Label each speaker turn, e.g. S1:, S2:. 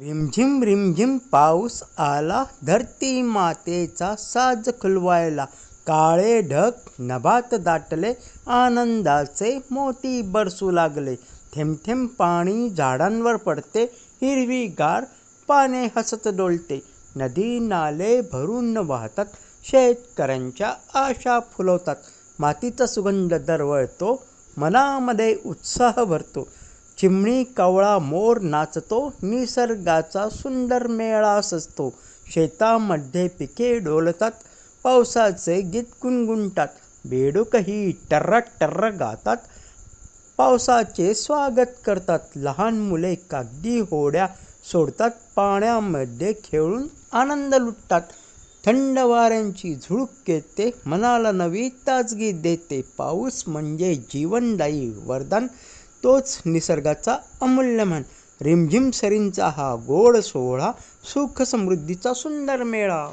S1: रिमझिम रिमझिम पाऊस आला, धरती मातेचा साज खुलवायला. काळे ढग नभात दाटले, आनंदाचे मोती बरसू लागले. थेंब थेंब पाणी झाडांवर पडते, हिरवीगार पाने हसत डोलते. नदी नाले भरून वाहतात, शेतकऱ्यांच्या आशा फुलवतात. मातीचा सुगंध दरवळतो, मनामध्ये उत्साह भरतो. चिमणी कावळा मोर नाचतो, निसर्गाचा सुंदर मेळा सजतो. शेतामध्ये पिके डोलतात, पावसाचे गीत गुणगुणतात. बेडूकही टर्र टर्र गातात, पावसाचे स्वागत करतात. लहान मुले कागदी होड्या सोडतात, पाण्यामध्ये खेळून आनंद लुटतात. थंड वाऱ्यांची झुळूक येते, मनाला नवी ताजगी देते. पाऊस म्हणजे जीवनदायी वरदान, तोच निसर्गाचा अमूल्य मान. रिमझिम सरींचा हा गोड सोहळा, सुख समृद्धीचा सुंदर मेळा.